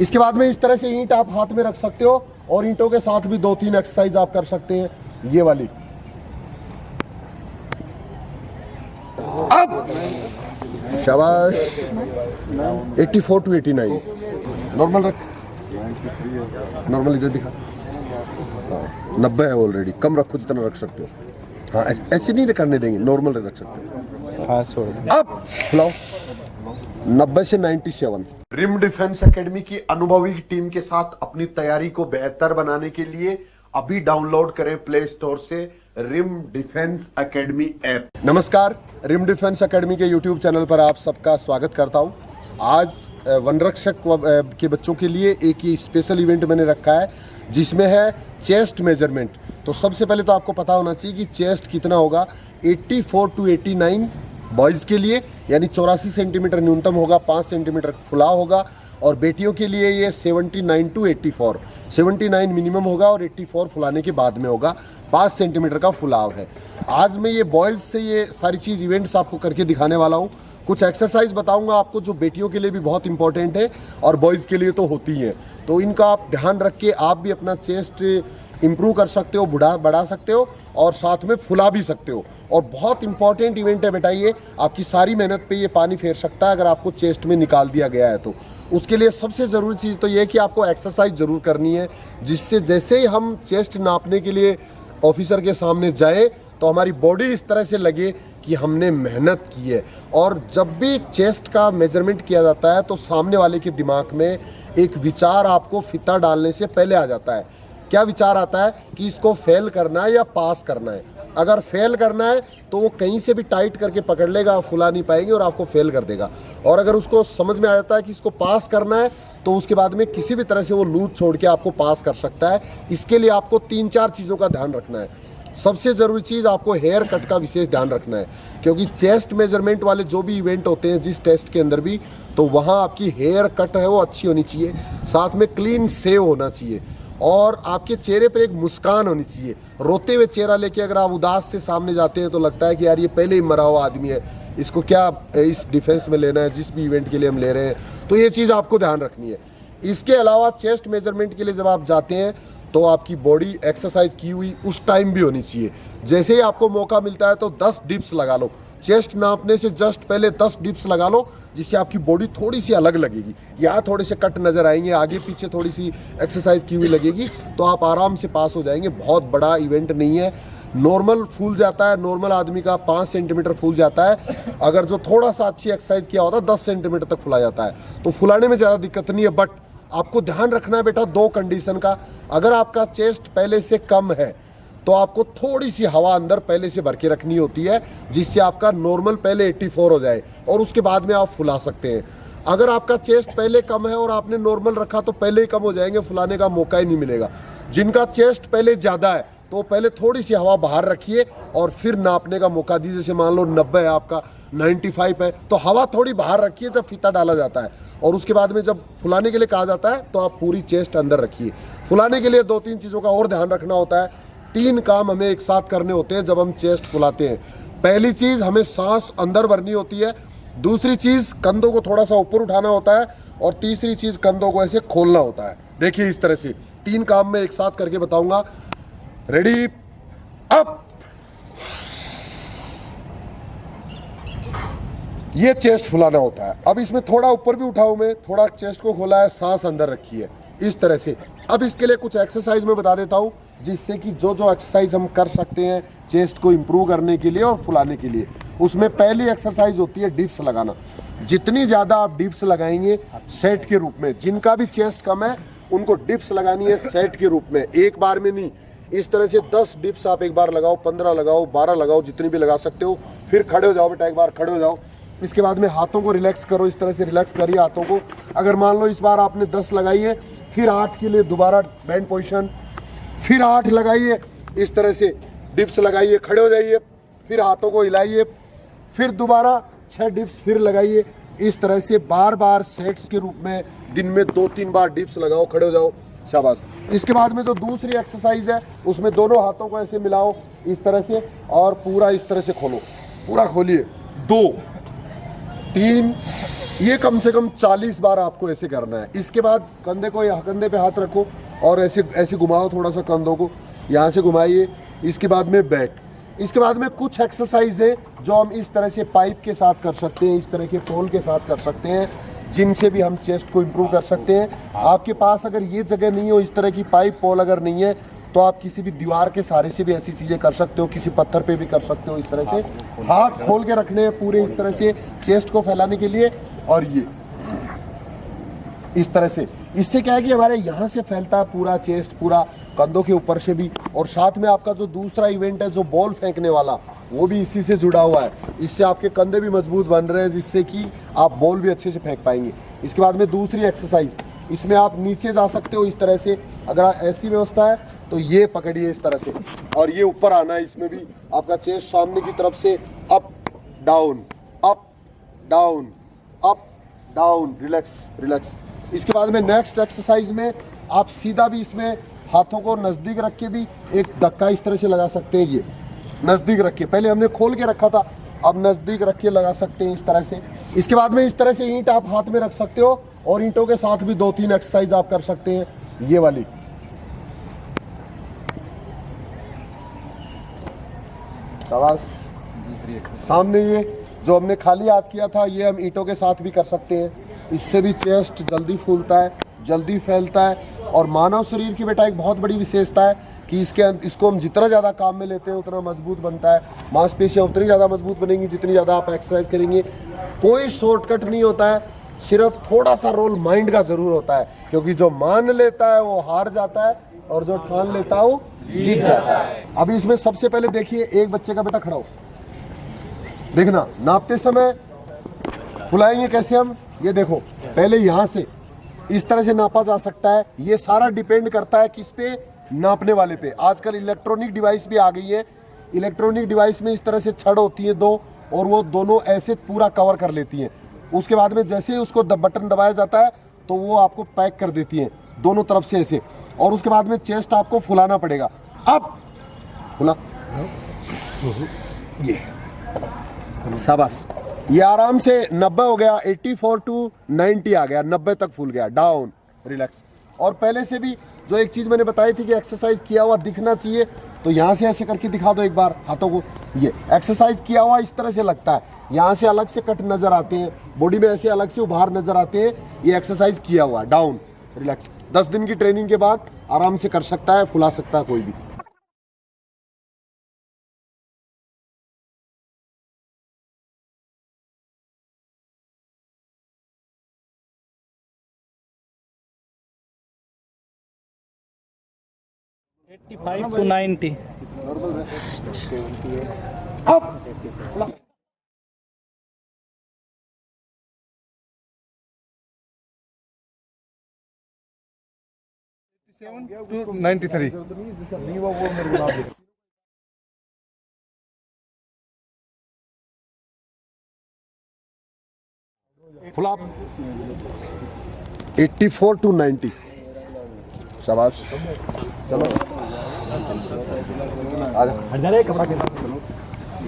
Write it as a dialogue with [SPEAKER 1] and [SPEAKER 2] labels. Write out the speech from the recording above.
[SPEAKER 1] इसके बाद में इस तरह से ईंट आप हाथ में रख सकते हो और ईंटों के साथ भी 2-3 एक्सरसाइज आप कर सकते हैं। ये वाली अब शाबाश 84 to 89 नॉर्मल रख, नॉर्मल इधर दिखा। 90 है ऑलरेडी, कम रखो जितना रख सकते हो। हाँ ऐसे नहीं करने देंगे, नॉर्मल रख सकते हो। अब फुलाओ 90 से 97। रिम डिफेंस एकेडमी की अनुभवी टीम के साथ अपनी तैयारी को बेहतर बनाने के लिए अभी डाउनलोड करें प्ले स्टोर से रिम डिफेंस एकेडमी ऐप। नमस्कार, रिम डिफेंस एकेडमी के यूट्यूब चैनल पर आप सबका स्वागत करता हूं। आज वनरक्षक के बच्चों के लिए एक ये स्पेशल इवेंट मैंने रखा है जिसमें है चेस्ट मेजरमेंट। तो सबसे पहले तो आपको पता होना चाहिए कि चेस्ट कितना होगा। 84 to 89 बॉयज़ के लिए यानी 84 सेंटीमीटर न्यूनतम होगा, 5 सेंटीमीटर फुलाव होगा। और बेटियों के लिए ये 79 to 84, 79 मिनिमम होगा और 84 फुलाने के बाद में होगा। 5 सेंटीमीटर का फुलाव है। आज मैं ये बॉयज़ से ये सारी चीज़ इवेंट्स आपको करके दिखाने वाला हूँ। कुछ एक्सरसाइज बताऊंगा आपको जो बेटियों के लिए भी बहुत इंपॉर्टेंट है और बॉयज़ के लिए तो होती हैं। तो इनका आप ध्यान रख के आप भी अपना चेस्ट इम्प्रूव कर सकते हो, बढ़ा सकते हो और साथ में फुला भी सकते हो। और बहुत इंपॉर्टेंट इवेंट है बेटा, ये आपकी सारी मेहनत पे ये पानी फेर सकता है अगर आपको चेस्ट में निकाल दिया गया है तो। उसके लिए सबसे ज़रूरी चीज़ तो ये है कि आपको एक्सरसाइज ज़रूर करनी है, जिससे जैसे ही हम चेस्ट नापने के लिए ऑफिसर के सामने जाए तो हमारी बॉडी इस तरह से लगे कि हमने मेहनत की है। और जब भी चेस्ट का मेजरमेंट किया जाता है तो सामने वाले के दिमाग में एक विचार आपको फीता डालने से पहले आ जाता है। क्या विचार आता है कि इसको फेल करना है या पास करना है। अगर फेल करना है तो वो कहीं से भी टाइट करके पकड़ लेगा, आप फुला नहीं पाएंगे और आपको फेल कर देगा। और अगर उसको समझ में आ जाता है कि इसको पास करना है तो उसके बाद में किसी भी तरह से वो लूज छोड़ के आपको पास कर सकता है। इसके लिए आपको 3-4 चीज़ों का ध्यान रखना है। सबसे ज़रूरी चीज़ आपको हेयर कट का विशेष ध्यान रखना है, क्योंकि चेस्ट मेजरमेंट वाले जो भी इवेंट होते हैं जिस टेस्ट के अंदर भी, तो वहाँ आपकी हेयर कट है वो अच्छी होनी चाहिए, साथ में क्लीन शेव होना चाहिए और आपके चेहरे पर एक मुस्कान होनी चाहिए। रोते हुए चेहरा लेके अगर आप उदास से सामने जाते हैं तो लगता है कि यार ये पहले ही मरा हुआ आदमी है, इसको क्या इस डिफेंस में लेना है जिस भी इवेंट के लिए हम ले रहे हैं। तो ये चीज़ आपको ध्यान रखनी है। इसके अलावा चेस्ट मेजरमेंट के लिए जब आप जाते हैं तो आपकी बॉडी एक्सरसाइज की हुई उस टाइम भी होनी चाहिए। जैसे ही आपको मौका मिलता है तो 10 डिप्स लगा लो। चेस्ट नापने से जस्ट पहले 10 डिप्स लगा लो, जिससे आपकी बॉडी थोड़ी सी अलग लगेगी। यहाँ थोड़े से कट नज़र आएंगे, आगे पीछे थोड़ी सी एक्सरसाइज की हुई लगेगी, तो आप आराम से पास हो जाएंगे। बहुत बड़ा इवेंट नहीं है, नॉर्मल फूल जाता है, नॉर्मल आदमी का 5 सेंटीमीटर फूल जाता है। अगर जो थोड़ा सा अच्छी एक्सरसाइज किया होता है 10 सेंटीमीटर तक फुला जाता है। तो फुलाने में ज़्यादा दिक्कत नहीं है। बट आपको ध्यान रखना है बेटा 2 कंडीशन का। अगर आपका चेस्ट पहले से कम है तो आपको थोड़ी सी हवा अंदर पहले से भर के रखनी होती है, जिससे आपका नॉर्मल पहले 84 हो जाए और उसके बाद में आप फुला सकते हैं। अगर आपका चेस्ट पहले कम है और आपने नॉर्मल रखा तो पहले ही कम हो जाएंगे, फुलाने का मौका ही नहीं मिलेगा। जिनका चेस्ट पहले ज़्यादा है तो पहले थोड़ी सी हवा बाहर रखिए और फिर नापने का मौका दीजिए। जैसे मान लो 90 है आपका, 95 है, तो हवा थोड़ी बाहर रखिए जब फीता डाला जाता है। और उसके बाद में जब फुलाने के लिए कहा जाता है तो आप पूरी चेस्ट अंदर रखिए। फुलाने के लिए 2-3 चीज़ों का और ध्यान रखना होता है। 3 काम हमें एक साथ करने होते हैं जब हम चेस्ट फुलाते हैं। पहली चीज़, हमें सांस अंदर भरनी होती है। दूसरी चीज़, कंधों को थोड़ा सा ऊपर उठाना होता है। और तीसरी चीज़, कंधों को ऐसे खोलना होता है। देखिए इस तरह से 3 काम मैं एक साथ करके बताऊंगा। Ready, up. ये चेस्ट फुलाना होता है। अब इसमें थोड़ा ऊपर भी उठाऊं मैं, थोड़ा चेस्ट को खोला है, सांस अंदर रखी है इस तरह से। अब इसके लिए कुछ एक्सरसाइज मैं बता देता हूं, जिससे कि जो एक्सरसाइज हम कर सकते हैं चेस्ट को इंप्रूव करने के लिए और फुलाने के लिए। उसमें पहली एक्सरसाइज होती है डिप्स लगाना। जितनी ज़्यादा आप डिप्स लगाएंगे सेट के रूप में, जिनका भी चेस्ट कम है उनको डिप्स लगानी है सेट के रूप में, एक बार में नहीं। इस तरह से 10 डिप्स आप एक बार लगाओ, 15 लगाओ, 12 लगाओ, जितनी भी लगा सकते हो। फिर खड़े हो जाओ बेटा, एक बार खड़े हो जाओ। इसके बाद में हाथों को रिलैक्स करो, इस तरह से रिलैक्स करिए हाथों को। अगर मान लो इस बार आपने 10 लगाई है, फिर 8 के लिए दोबारा बैंड पोजीशन, फिर 8 लगाइए, इस तरह से डिप्स लगाइए, खड़े हो जाइए, फिर हाथों को हिलाइए, फिर दोबारा 6 डिप्स फिर लगाइए। इस तरह से बार बार सेट्स के रूप में दिन में 2-3 बार डिप्स लगाओ, खड़े हो जाओ, शाबाश। इसके बाद में जो दूसरी एक्सरसाइज है उसमें दोनों हाथों को ऐसे मिलाओ इस तरह से और पूरा इस तरह से खोलो, पूरा खोलिए। 2 3, ये कम से कम 40 बार आपको ऐसे करना है। इसके बाद कंधे को यहाँ कंधे पे हाथ रखो और ऐसे ऐसे घुमाओ थोड़ा सा कंधों को, यहाँ से घुमाइए। इसके बाद में बैक। इसके बाद में कुछ एक्सरसाइज है जो हम इस तरह से पाइप के साथ कर सकते हैं, इस तरह के पोल के साथ कर सकते हैं, जिनसे भी हम चेस्ट को इम्प्रूव कर सकते हैं। आपके पास अगर ये जगह नहीं हो, इस तरह की पाइप पोल अगर नहीं है, तो आप किसी भी दीवार के सहारे से भी ऐसी चीज़ें कर सकते हो, किसी पत्थर पे भी कर सकते हो। इस तरह से हाथ खोल के रखने हैं पूरे इस तरह से चेस्ट को फैलाने के लिए, और ये इस तरह से। इससे क्या है कि हमारे यहाँ से फैलता है पूरा चेस्ट, पूरा कंधों के ऊपर से भी। और साथ में आपका जो दूसरा इवेंट है जो बॉल फेंकने वाला, वो भी इसी से जुड़ा हुआ है। इससे आपके कंधे भी मजबूत बन रहे हैं, जिससे कि आप बॉल भी अच्छे से फेंक पाएंगे। इसके बाद में दूसरी एक्सरसाइज, इसमें आप नीचे जा सकते हो इस तरह से। अगर ऐसी व्यवस्था है तो ये पकड़िए इस तरह से, और ये ऊपर आना है। इसमें भी आपका चेस्ट सामने की तरफ से up down up down up down, relax relax. इसके बाद में नेक्स्ट एक्सरसाइज में आप सीधा भी इसमें हाथों को नज़दीक रख के भी एक धक्का इस तरह से लगा सकते हैं। ये नज़दीक रख के, पहले हमने खोल के रखा था, अब नज़दीक रख के लगा सकते हैं इस तरह से। इसके बाद में इस तरह से ईंट आप हाथ में रख सकते हो, और ईंटों के साथ भी 2-3 एक्सरसाइज आप कर सकते हैं। ये वाली शाबाश। सामने ये जो हमने खाली हाथ किया था, ये हम ईंटों के साथ भी कर सकते हैं। इससे भी चेस्ट जल्दी फूलता है, जल्दी फैलता है। और मानव शरीर की बेटा एक बहुत बड़ी विशेषता है कि इसको हम जितना ज़्यादा काम में लेते हैं उतना मजबूत बनता है। मांसपेशियाँ उतनी ज़्यादा मजबूत बनेंगी जितनी ज़्यादा आप एक्सरसाइज करेंगे। कोई शॉर्टकट नहीं होता है, सिर्फ थोड़ा सा रोल माइंड का ज़रूर होता है, क्योंकि जो मान लेता है वो हार जाता है, और जो ठान लेता है वो जीत जाता है। अभी इसमें सबसे पहले देखिए, एक बच्चे का बेटा खड़ा हो, देखना नापते समय फुलाएंगे कैसे हम, ये देखो। पहले यहाँ से इस तरह से नापा जा सकता है। ये सारा डिपेंड करता है किस पे, नापने वाले पे। आजकल इलेक्ट्रॉनिक डिवाइस भी आ गई है। इलेक्ट्रॉनिक डिवाइस में इस तरह से छड़ होती है 2, और वो दोनों ऐसे पूरा कवर कर लेती हैं। उसके बाद में जैसे ही उसको बटन दबाया जाता है तो वो आपको पैक कर देती हैं दोनों तरफ से ऐसे। और उसके बाद में चेस्ट आपको फुलाना पड़ेगा। अब फुला, ये शाबाश। ये आराम से 90 हो गया, 84 to 90 आ गया, 90 तक फूल गया। Down, relax. और पहले से भी जो एक चीज़ मैंने बताई थी कि एक्सरसाइज किया हुआ दिखना चाहिए, तो यहाँ से ऐसे करके दिखा दो एक बार हाथों को। ये एक्सरसाइज किया हुआ इस तरह से लगता है, यहाँ से अलग से कट नज़र आते हैं, बॉडी में ऐसे अलग से उभार नज़र आते हैं। ये एक्सरसाइज किया हुआ। Down, relax. 10 दिन की ट्रेनिंग के बाद आराम से कर सकता है, फुला सकता है कोई भी।
[SPEAKER 2] $85 to $90.
[SPEAKER 1] अब
[SPEAKER 3] 87 to 93.
[SPEAKER 1] Full up 84 to 90। शाबाश। चलो आजा, कपड़ा के